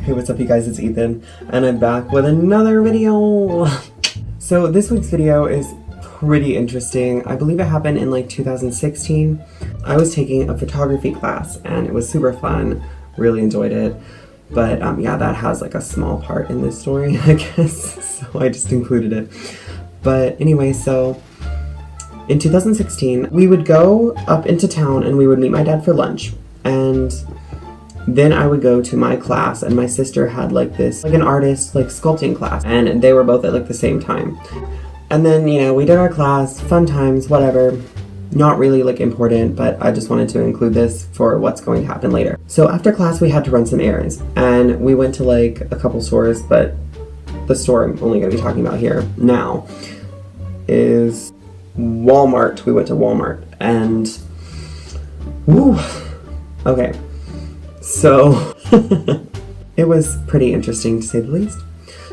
Hey, what's up you guys, it's Ethan, and I'm back with another video! So this week's video is pretty interesting. I believe it happened in like 2016. I was taking a photography class and it was super fun, really enjoyed it. But yeah, that has like a small part in this story, I guess, so I just included it. But anyway, so in 2016, we would go up into town and we would meet my dad for lunch. And then I would go to my class, and my sister had like this, like an artist, like sculpting class, and they were both at like the same time. And then, you know, we did our class, fun times, whatever. Not really like important, but I just wanted to include this for what's going to happen later. So after class, we had to run some errands, and we went to like a couple stores, but the store I'm only gonna be talking about here now is Walmart. We went to Walmart, and woo, okay. So, it was pretty interesting to say the least.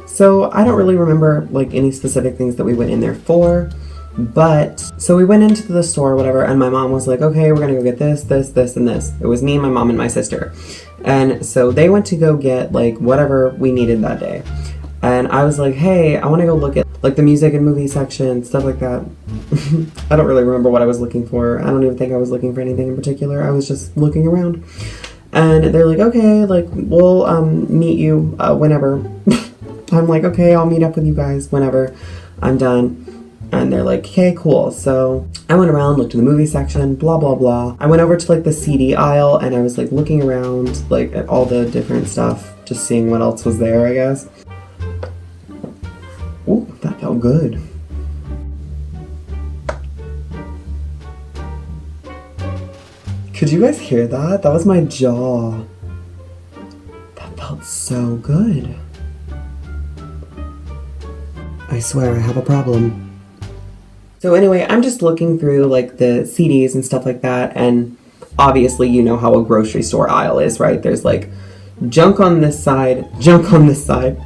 So, I don't really remember like any specific things that we went in there for, but, so we went into the store or whatever, and my mom was like, okay, we're gonna go get this, this, this, and this. It was me, my mom, and my sister. And so they went to go get like whatever we needed that day. And I was like, hey, I wanna go look at like the music and movie section, stuff like that. I don't really remember what I was looking for. I don't even think I was looking for anything in particular. I was just looking around. And they're like, okay, like, we'll meet you whenever. I'm like, okay, I'll meet up with you guys whenever I'm done. And they're like, okay, cool. So I went around, looked in the movie section, blah, blah, blah. I went over to like the CD aisle, and I was like looking around like at all the different stuff, just seeing what else was there, I guess. Ooh, that felt good. Could you guys hear that? That was my jaw. That felt so good. I swear I have a problem. So anyway, I'm just looking through like the CDs and stuff like that, and obviously you know how a grocery store aisle is, right? There's like junk on this side, junk on this side,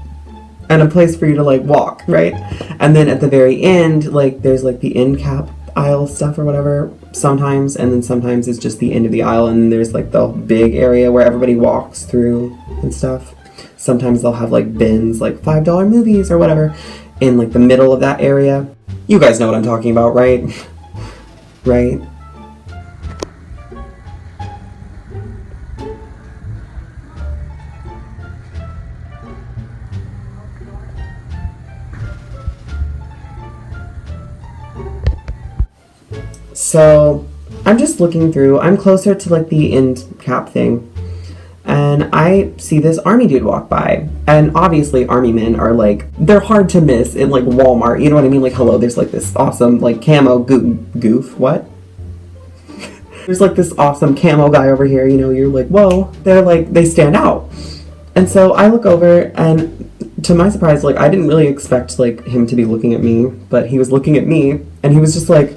and a place for you to like walk, right? And then at the very end, like there's like the end cap aisle stuff or whatever sometimes, and then sometimes it's just the end of the aisle, and there's like the big area where everybody walks through and stuff. Sometimes they'll have like bins, like $5 movies or whatever in like the middle of that area. You guys know what I'm talking about, right? Right? So I'm just looking through, I'm closer to like the end cap thing, and I see this army dude walk by, and obviously army men are like, they're hard to miss in like Walmart, you know what I mean? Like, hello, there's like this awesome like camo goof, what? There's like this awesome camo guy over here, you know, you're like, whoa, they're like, they stand out. And so I look over, and to my surprise, like I didn't really expect like him to be looking at me, but he was looking at me, and he was just like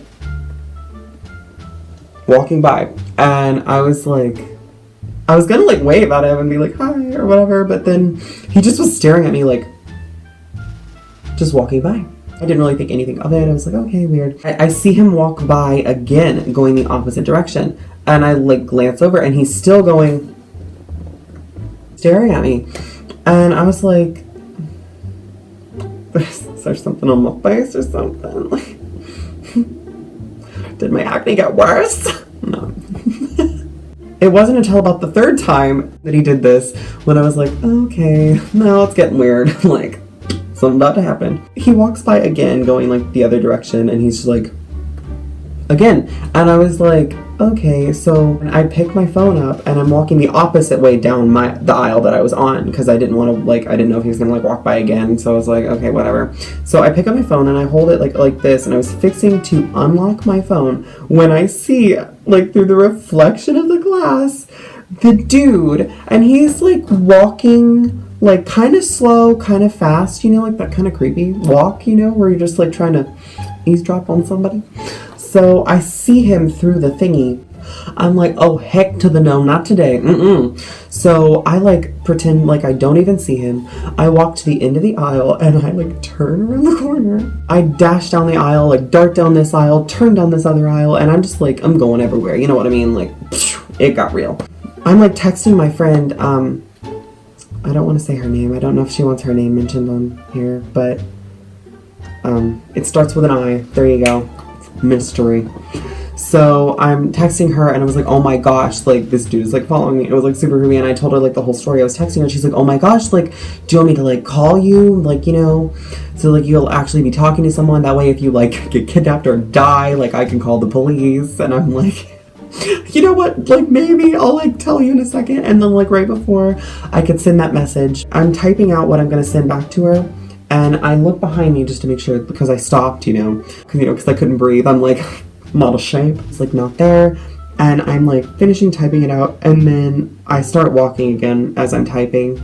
walking by, and I was like, I was gonna like wave at him and be like hi or whatever, but then he just was staring at me like just walking by. I didn't really think anything of it. I was like, okay, weird. I see him walk by again going the opposite direction, and I like glance over, and he's still going staring at me, and I was like, is there something on my face or something? Like, did my acne get worse? No. It wasn't until about the third time that he did this when I was like, okay, no, it's getting weird. Like, something about to happen. He walks by again going like the other direction, and he's just like, again. And I was like, okay, so I pick my phone up, and I'm walking the opposite way down the aisle that I was on, because I didn't want to like, I didn't know if he was gonna like walk by again, so I was like, okay, whatever. So I pick up my phone and I hold it like this, and I was fixing to unlock my phone when I see like through the reflection of the glass the dude, and he's like walking like kind of slow, kind of fast, you know, like that kind of creepy walk, you know, where you're just like trying to eavesdrop on somebody. So I see him through the thingy, I'm like, oh, heck to the no, not today. So I like pretend like I don't even see him. I walk to the end of the aisle and I like turn around the corner. I dash down the aisle, like dart down this aisle, turn down this other aisle, and I'm just like, I'm going everywhere. You know what I mean? Like, it got real. I'm like texting my friend, I don't want to say her name. I don't know if she wants her name mentioned on here, but it starts with an I. There you go. Mystery. So I'm texting her and I was like, oh my gosh, like this dude is like following me. It was like super creepy, and I told her like the whole story. I was texting her and she's like, oh my gosh, like, do you want me to like call you? Like, you know, so like you'll actually be talking to someone. That way if you like get kidnapped or die, like I can call the police. And I'm like, you know what, like maybe I'll like tell you in a second. And then like right before I could send that message, I'm typing out what I'm gonna send back to her. And I look behind me just to make sure, because I stopped, you know, because I couldn't breathe. I'm like, model shape. It's like not there. And I'm like finishing typing it out. And then I start walking again as I'm typing.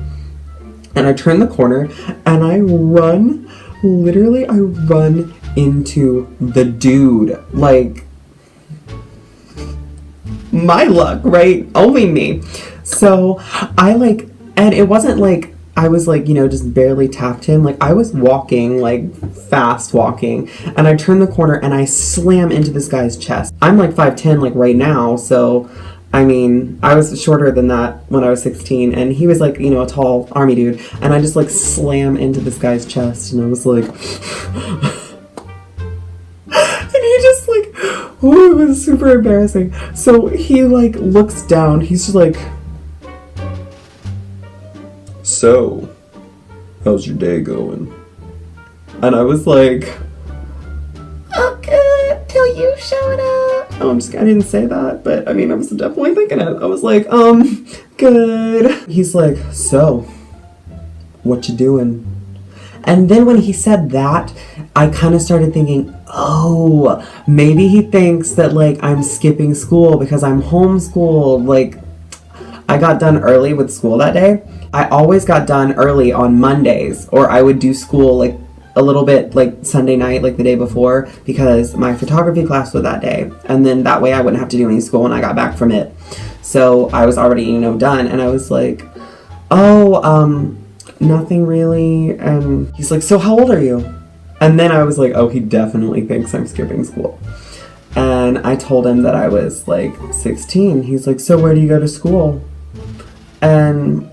And I turn the corner and I run, literally I run into the dude. Like, my luck, right? Only me. So I like, and it wasn't like I was like, you know, just barely tapped him. Like I was walking, like fast walking, and I turn the corner and I slam into this guy's chest. I'm like 5'10" like right now, so I mean, I was shorter than that when I was 16, and he was like, you know, a tall army dude, and I just like slam into this guy's chest, and I was like, and he just like, oh, it was super embarrassing. So he like looks down, he's just like, so, how's your day going? And I was like, oh good, till you showed up. Oh, I didn't say that, but I mean, I was definitely thinking it. I was like, good. He's like, so, what you doing? And then when he said that, I kind of started thinking, oh, maybe he thinks that like I'm skipping school because I'm homeschooled. Like, I got done early with school that day. I always got done early on Mondays, or I would do school like a little bit like Sunday night, like the day before, because my photography class was that day. And then that way I wouldn't have to do any school when I got back from it. So I was already, you know, done. And I was like, oh, nothing really. And he's like, so how old are you? And then I was like, oh, he definitely thinks I'm skipping school. And I told him that I was like 16. He's like, so where do you go to school? And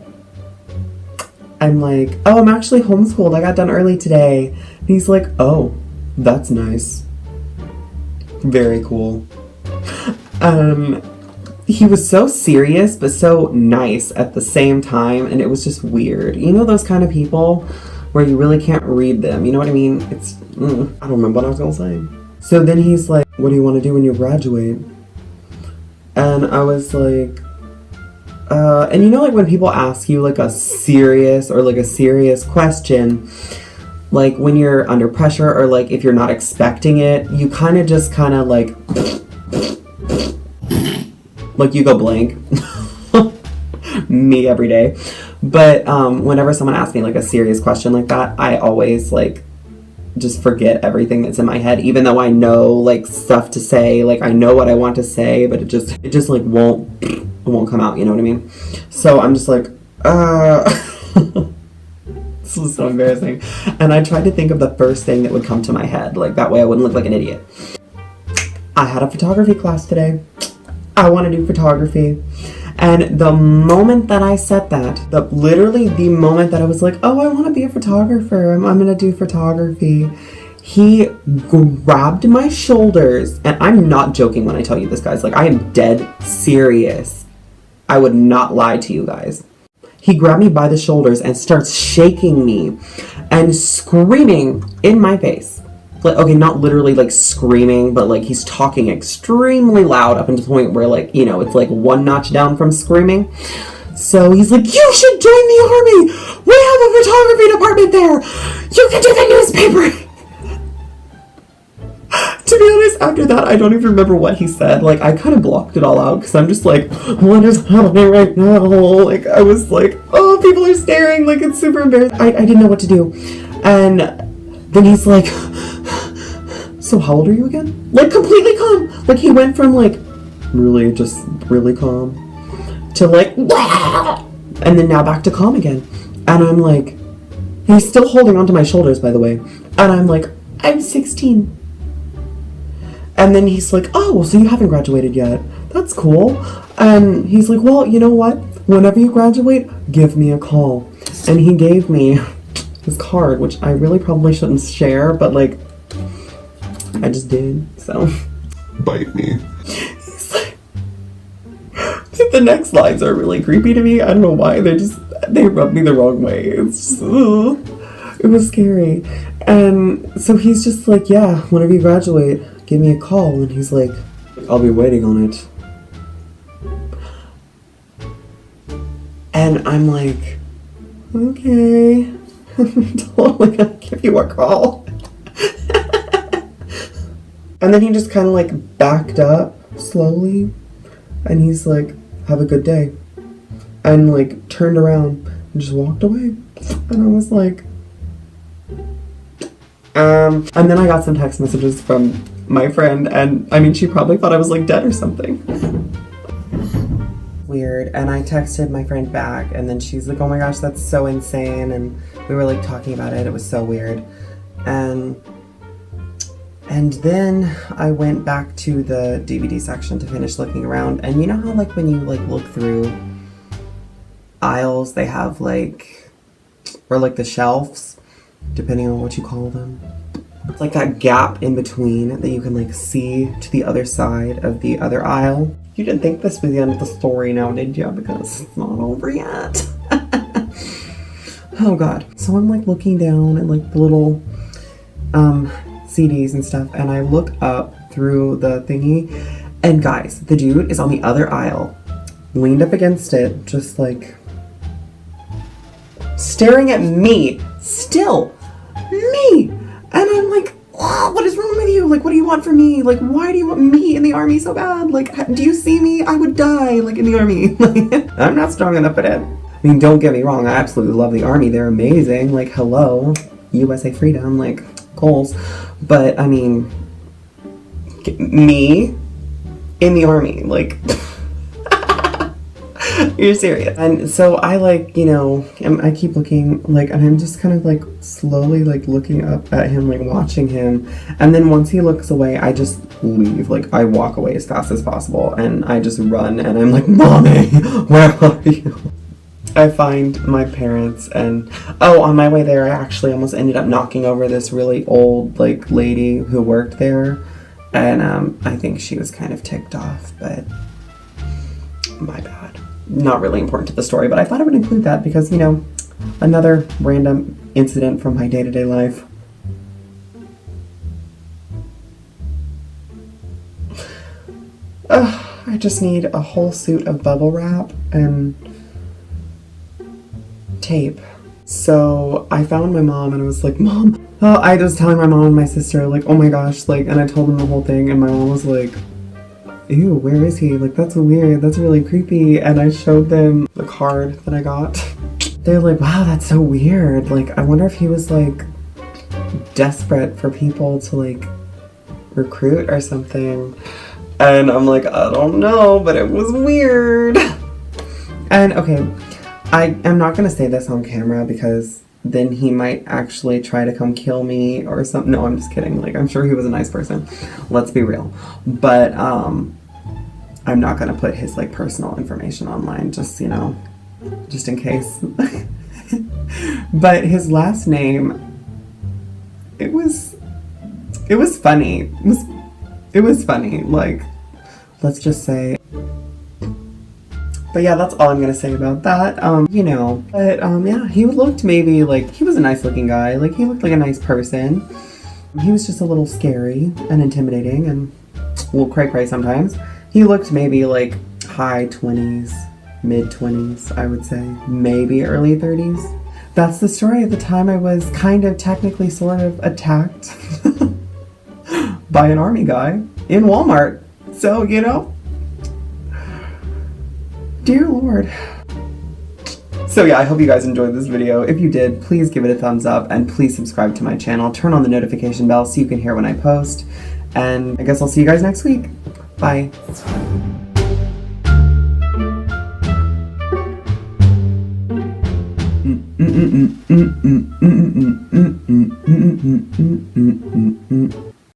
I'm like, oh, I'm actually homeschooled. I got done early today. And he's like, oh, that's nice. Very cool. He was so serious, but so nice at the same time. And it was just weird. You know those kind of people where you really can't read them. You know what I mean? It's, I don't remember what I was going to say. So then he's like, what do you want to do when you graduate? And I was like, and you know, like when people ask you like a serious question, like when you're under pressure or like if you're not expecting it, you kind of just like you go blank. Me every day. But whenever someone asks me like a serious question like that, I always like just forget everything that's in my head, even though I know like stuff to say, like I know what I want to say, but it just like won't come out, you know what I mean? So I'm just like, this was so embarrassing. And I tried to think of the first thing that would come to my head, like that way I wouldn't look like an idiot. I had a photography class today. I want to do photography. And the moment that I said that, literally the moment that I was like, oh, I want to be a photographer, I'm going to do photography, he grabbed my shoulders, and I'm not joking when I tell you this, guys, like I am dead serious. I would not lie to you guys. He grabbed me by the shoulders and starts shaking me and screaming in my face. Like, okay, not literally like screaming, but like he's talking extremely loud up until the point where like, you know, it's like one notch down from screaming. So he's like, you should join the army! We have a photography department there! You can do the newspaper! To be honest, after that, I don't even remember what he said. Like, I kind of blocked it all out because I'm just like, what is happening right now? Like, I was like, oh, people are staring. Like, it's super embarrassing. I didn't know what to do. And then he's like, so how old are you again? Like, completely calm. Like, he went from like, really, just really calm, to like, and then now back to calm again. And I'm like, he's still holding onto my shoulders, by the way. And I'm like, I'm 16. And then he's like, oh, so you haven't graduated yet. That's cool. And he's like, well, you know what? Whenever you graduate, give me a call. And he gave me his card, which I really probably shouldn't share, but like, I just did, so. Bite me. He's like, the next lines are really creepy to me. I don't know why. They rub me the wrong way. It's just, ugh. It was scary. And so he's just like, yeah, whenever you graduate, give me a call. And he's like, I'll be waiting on it. And I'm like, okay. I'm totally gonna give you a call. And then he just kind of like backed up slowly. And he's like, have a good day. And like turned around and just walked away. And I was like, and then I got some text messages from my friend, and I mean, she probably thought I was like dead or something. Weird. And I texted my friend back, and then she's like, oh my gosh, that's so insane. And we were like talking about it. It was so weird. And then I went back to the DVD section to finish looking around. And you know how like when you like look through aisles, they have like, or like the shelves, depending on what you call them. It's like that gap in between that you can like see to the other side of the other aisle. You didn't think this was the end of the story now, did you? Because it's not over yet. Oh god. So I'm like looking down at like the little CDs and stuff, and I look up through the thingy, and guys, the dude is on the other aisle, leaned up against it, just like staring at me, still me. And I'm like, oh, what is wrong with you? Like, what do you want from me? Like, why do you want me in the army so bad? Like, do you see me? I would die, like, in the army. Like, I'm not strong enough for that. I mean, don't get me wrong, I absolutely love the army. They're amazing. Like, hello, USA freedom, like, goals. But, I mean, me in the army, like, you're serious. And so I like, you know, I keep looking, like, and I'm just kind of like slowly like looking up at him, like watching him. And then once he looks away, I just leave. Like, I walk away as fast as possible, and I just run, and I'm like, Mommy, where are you? I find my parents, and oh, on my way there, I actually almost ended up knocking over this really old like lady who worked there, and I think she was kind of ticked off, but my bad. Not really important to the story, but I thought I would include that because, you know, another random incident from my day-to-day life. I just need a whole suit of bubble wrap and tape. So I found my mom and I was like, Mom, I was telling my mom and my sister, like, oh my gosh, like, and I told them the whole thing, and my mom was like, ew, where is he? Like, that's weird, that's really creepy. And I showed them the card that I got. They're like, wow, that's so weird. Like, I wonder if he was like desperate for people to like recruit or something. And I'm like, I don't know, but it was weird. And okay, I am not gonna say this on camera because then he might actually try to come kill me or something. No, I'm just kidding. Like, I'm sure he was a nice person. Let's be real. But I'm not gonna put his like personal information online, just, you know, just in case. But his last name, it was funny. It was funny. Like, let's just say. But yeah, that's all I'm gonna say about that. You know, but yeah, he looked maybe like, he was a nice looking guy. Like, he looked like a nice person. He was just a little scary and intimidating and a little cray-cray sometimes. He looked maybe like high 20s, mid 20s, I would say. Maybe early 30s. That's the story. At the time I was kind of technically sort of attacked by an army guy in Walmart. So, you know, dear Lord. So yeah, I hope you guys enjoyed this video. If you did, please give it a thumbs up and please subscribe to my channel. Turn on the notification bell so you can hear when I post. And I guess I'll see you guys next week. Bye.